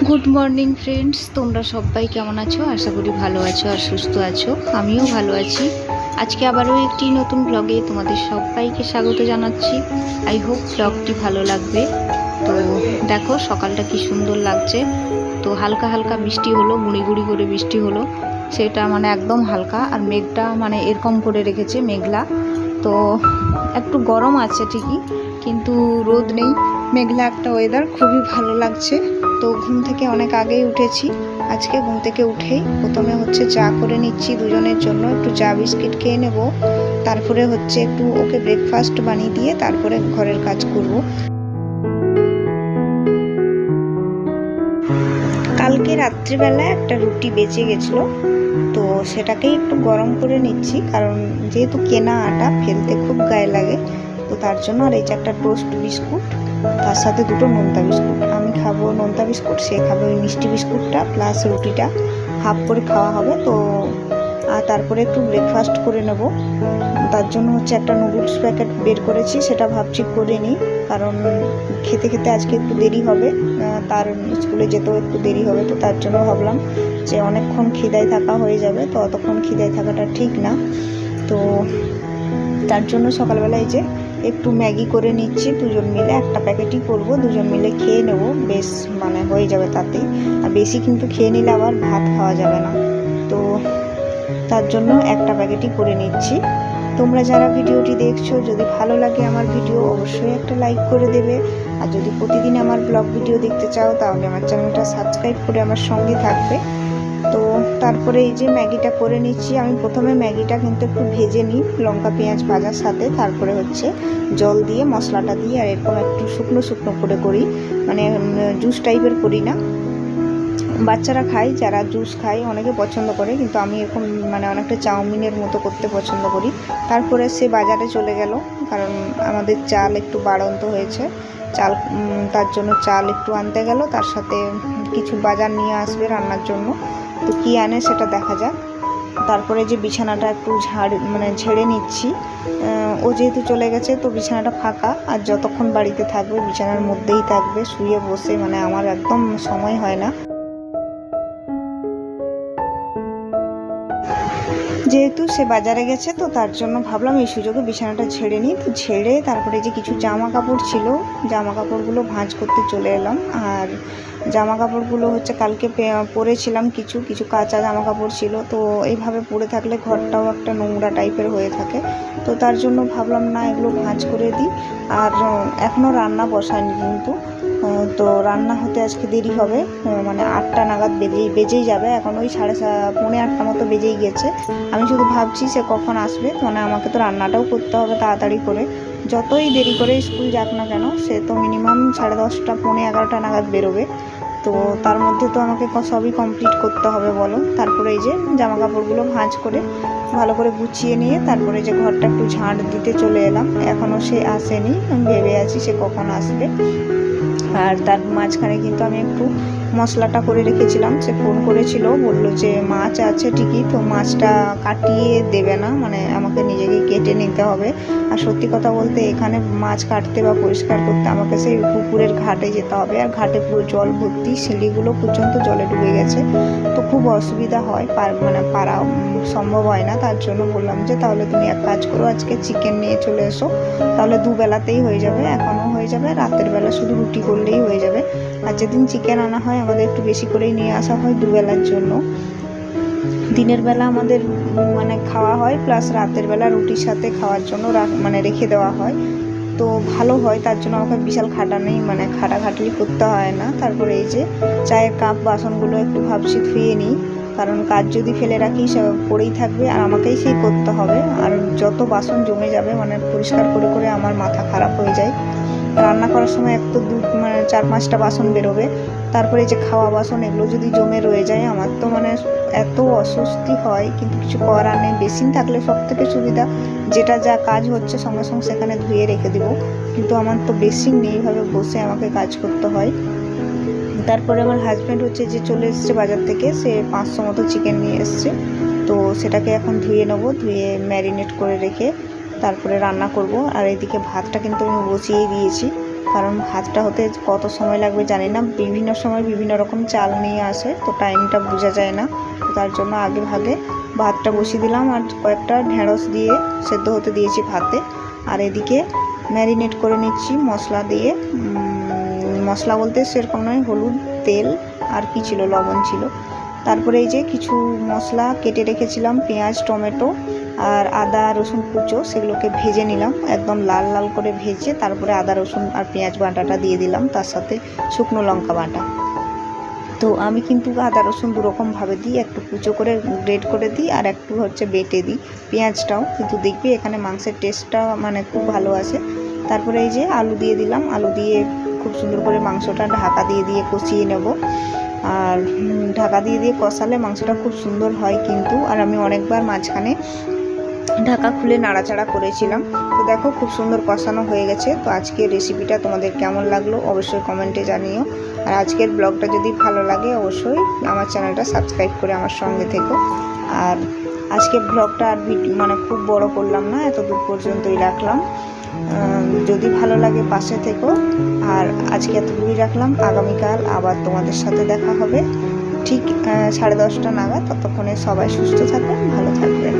Good morning friends, তোমরা সবাই কেমন আছো? আশা করি ভালো আছো আর সুস্থ আছো। আমিও ভালো আছি। আজকে আবারও একটি নতুন ব্লগে তোমাদের সবাইকে স্বাগত জানাচ্ছি। আই হোপ ব্লগটি ভালো লাগবে। তো দেখো সকালটা কি সুন্দর লাগছে। তো হালকা হালকা বৃষ্টি হলো, গুঁড়ি গুঁড়ি করে বৃষ্টি হলো, সেটা মানে একদম হালকা। আর মেঘটা মানে এরকম করে রেখেছে, মেঘলা। তো একটু গরম আছে ঠিকই, কিন্তু রোদ নেই, মেঘলা একটা ওয়েদার, খুবই ভালো লাগছে। তো ঘুম থেকে অনেক আগেই উঠেছি। আজকে ঘুম থেকে উঠেই প্রথমে হচ্ছে চা করে নিচ্ছি দুজনের জন্য, একটু চা বিস্কিট খেয়ে নেব। তারপরে হচ্ছে একটু ওকে ব্রেকফাস্ট বানিয়ে দিয়ে তারপরে ঘরের কাজ করব। কালকে রাত্রিবেলা একটা রুটি বেঁচে গেছিলো, তো সেটাকেই একটু গরম করে নিচ্ছি, কারণ যেহেতু কেনা আটা ফেলতে খুব গায়ে লাগে। তো তার জন্য আর এই যে একটা টোস্ট বিস্কুট, তার সাথে দুটো নোনতা বিস্কুট। আমি খাবো নোনতা বিস্কুট, সে খাবে ওই মিষ্টি বিস্কুটটা, প্লাস রুটিটা হাফ করে খাওয়া হবে। তো আর তারপরে একটু ব্রেকফাস্ট করে নেব। তার জন্য হচ্ছে একটা নুডলস প্যাকেট বের করেছি, সেটা ভাবছি করে নিই, কারণ খেতে খেতে আজকে একটু দেরি হবে, তার স্কুলে যেতেও একটু দেরি হবে। তো তার জন্য ভাবলাম যে অনেকক্ষণ খিদায় থাকা হয়ে যাবে, তো অতক্ষণ খিদায় থাকাটা ঠিক না। তো তার জন্য সকালবেলায় যে একটু ম্যাগি করে নিচ্ছি দুজন মিলে, একটা প্যাকেটই করবো, দুজন মিলে খেয়ে নেব, বেশ মানে হয়ে যাবে তাতেই। আর বেশি কিন্তু খেয়ে নিলে আবার ভাত খাওয়া যাবে না, তো তার জন্য একটা প্যাকেটই করে নিচ্ছি। তোমরা যারা ভিডিওটি দেখছো, যদি ভালো লাগে আমার ভিডিও, অবশ্যই একটা লাইক করে দেবে। আর যদি প্রতিদিন আমার ব্লগ ভিডিও দেখতে চাও, তাহলে আমার চ্যানেলটা সাবস্ক্রাইব করে আমার সঙ্গে থাকবে। তো তারপরে এই যে ম্যাগিটা করে নিচ্ছি। আমি প্রথমে ম্যাগিটা কিন্তু একটু ভেজে নিই লঙ্কা পেঁয়াজ ভাজার সাথে, তারপরে হচ্ছে জল দিয়ে মশলাটা দিয়ে আর এরকম একটু শুকনো শুকনো করে করি, মানে জুস টাইপের করি না। বাচ্চারা খায়, যারা জুস খায় অনেকে পছন্দ করে, কিন্তু আমি এরকম মানে অনেকটা চাউমিনের মতো করতে পছন্দ করি। তারপরে সে বাজারে চলে গেল, কারণ আমাদের চাল একটু বাড়ন্ত হয়েছে, চাল, তার জন্য চাল একটু আনতে গেল, তার সাথে কিছু বাজার নিয়ে আসবে রান্নার জন্য। তো কী আনে সেটা দেখা যাক। তারপরে যে বিছানাটা একটু ঝেড়ে নিচ্ছি। ও যেহেতু চলে গেছে, তো বিছানাটা ফাঁকা, আর যতক্ষণ বাড়িতে থাকবে বিছানার মধ্যেই থাকবে শুয়ে বসে, মানে আমার একদম সময় হয় না। যেহেতু সে বাজারে গেছে, তো তার জন্য ভাবলাম এই সুযোগে বিছানাটা ঝেড়ে নিই। তো ঝেড়ে তারপরে যে কিছু জামা কাপড় ছিল, জামা কাপড়গুলো ভাঁজ করতে চলে এলাম। আর জামা কাপড়গুলো হচ্ছে কালকে পরেছিলাম, কিছু কিছু কাঁচা জামা কাপড় ছিল, তো এইভাবে পরে থাকলে ঘরটাও একটা নোংরা টাইপের হয়ে থাকে। তো তার জন্য ভাবলাম না, এগুলো ভাঁজ করে দিই। আর এখনও রান্না বসায়নি কিন্তু, তো রান্না হতে আজকে দেরি হবে, মানে 8টা নাগাদ বেজেই যাবে। এখন ওই 8:30 মতো বেজেই গেছে। আমি শুধু ভাবছি সে কখন আসবে, মানে আমাকে তো রান্নাটাও করতে হবে তাড়াতাড়ি করে। যতই দেরি করে স্কুল যাক না কেন, সে তো মিনিমাম 10:30 11টা নাগাদ বেরোবে। তো তার মধ্যে তো আমাকে সবই কমপ্লিট করতে হবে বলো। তারপরে এই যে জামা কাপড়গুলো ভাঁজ করে ভালো করে গুছিয়ে নিয়ে তারপরে যে ঘরটা একটু ঝাঁট দিতে চলে এলাম। এখনও সে আসেনি, আমি ভেবে আছি সে কখন আসবে। আর তার মাঝখানে কিন্তু আমি একটু মশলাটা করে রেখেছিলাম। সে ফোন করেছিল, বললো যে মাছ আছে ঠিকই, তো মাছটা কাটিয়ে দেবে না, মানে আমাকে নিজেকে কেটে নিতে হবে। আর সত্যি কথা বলতে এখানে মাছ কাটতে বা পরিষ্কার করতে আমাকে সেই পুকুরের ঘাটে যেতে হবে, আর ঘাটে পুরো জল ভর্তি, সিঁড়িগুলো পর্যন্ত জলে ডুবে গেছে। তো খুব অসুবিধা হয়, মানে পারা সম্ভব হয় না। তার জন্য বললাম যে তাহলে তুমি এক কাজ করো, আজকে চিকেন নিয়ে চলে এসো, তাহলে দুবেলাতেই হয়ে যাবে, এখনও হয়ে যাবে, রাতের বেলা শুধু রুটি করলেই হয়ে যাবে। আর যেদিন চিকেন আনা হয় আমাদের একটু বেশি করেই নিয়ে আসা হয় দুবেলার জন্য। দিনের বেলা আমাদের মানে খাওয়া হয়, প্লাস রাতের বেলা রুটির সাথে খাওয়ার জন্য মানে রেখে দেওয়া হয়, তো ভালো হয়। তার জন্য আমাকে বিশাল খাটাখাটনি করতে হয় না। তারপরে এই যে চায়ের কাপ বাসনগুলো একটু ভাবছি ধুয়ে নিই, কারণ কাজ যদি ফেলে রাখি সে পড়েই থাকবে আর আমাকেই সেই করতে হবে। আর যত বাসন জমে যাবে, মানে পরিষ্কার করে করে আমার মাথা খারাপ হয়ে যায়। রান্না করার সময় এক তো মানে 4-5টা বাসন বেরোবে, তারপরে যে খাওয়া বাসন, এগুলো যদি জমে রয়ে যায় আমার তো মানে এত অস্বস্তি হয়, কিন্তু কিছু করার নেই। বেসিন থাকলে সব থেকে সুবিধা, যেটা যা কাজ হচ্ছে সঙ্গে সঙ্গে সেখানে ধুয়ে রেখে দেবো, কিন্তু আমার তো বেসিন নেই, এইভাবে বসে আমাকে কাজ করতে হয়। তারপরে আমার হাজব্যান্ড হচ্ছে যে চলে এসছে বাজার থেকে, সে 500 মতো চিকেন নিয়ে এসছে, তো সেটাকে এখন ধুয়ে নেবো, ধুয়ে ম্যারিনেট করে রেখে তারপরে রান্না করব। আর এদিকে ভাতটা কিন্তু আমি বসিয়ে দিয়েছি, কারণ ভাতটা হতে কত সময় লাগবে জানি না, বিভিন্ন সময় বিভিন্ন রকম চাল নিয়ে আসে, তো টাইমটা বোঝা যায় না। তো তার জন্য আগে ভাগে ভাতটা বসিয়ে দিলাম আর কয়েকটা ঢেঁড়স দিয়ে সেদ্ধ হতে দিয়েছি ভাতে। আর এদিকে ম্যারিনেট করে নিচ্ছি মশলা দিয়ে, মশলা বলতে সেরকম নয়, হলুদ, তেল আর কি ছিল, লবণ ছিল। তারপরে এই যে কিছু মশলা কেটে রেখেছিলাম, পেঁয়াজ, টমেটো আর আদা রসুন কুচো, সেগুলোকে ভেজে নিলাম একদম লাল লাল করে ভেজে। তারপরে আদা রসুন আর পেঁয়াজ বাটাটা দিয়ে দিলাম, তার সাথে শুকনো লঙ্কা বাটা। তো আমি কিন্তু আদা রসুন দুরকমভাবে দিই, একটু কুচো করে গ্রেড করে দিই আর একটু হচ্ছে বেটে দিই পেঁয়াজটাও, কিন্তু দেখবি এখানে মাংসের টেস্টটা মানে খুব ভালো আসে। তারপরে এই যে আলু দিয়ে দিলাম, আলু দিয়ে খুব সুন্দর করে মাংসটা ঢাকা দিয়ে দিয়ে কষিয়ে নেব। আর ঢাকা দিয়ে দিয়ে কষালে মাংসটা খুব সুন্দর হয় কিন্তু। আর আমি অনেকবার মাঝখানে ঢাকা খুলে নাড়াচাড়া করেছিলাম। তো দেখো খুব সুন্দর কষানো হয়ে গেছে। তো আজকের রেসিপিটা তোমাদের কেমন লাগলো অবশ্যই কমেন্টে জানিও। আর আজকের ব্লগটা যদি ভালো লাগে অবশ্যই আমার চ্যানেলটা সাবস্ক্রাইব করে আমার সঙ্গে থেকো। আর আজকের ব্লগটা আর মানে খুব বড় করলাম না, এত দূর পর্যন্তই রাখলাম। যদি ভালো লাগে পাশে থেকো। আর আজকে এতটুকুই রাখলাম, আগামীকাল আবার তোমাদের সাথে দেখা হবে ঠিক 10:30 নাগাদ। ততক্ষণে সবাই সুস্থ থাকবেন, ভালো থাকবেন।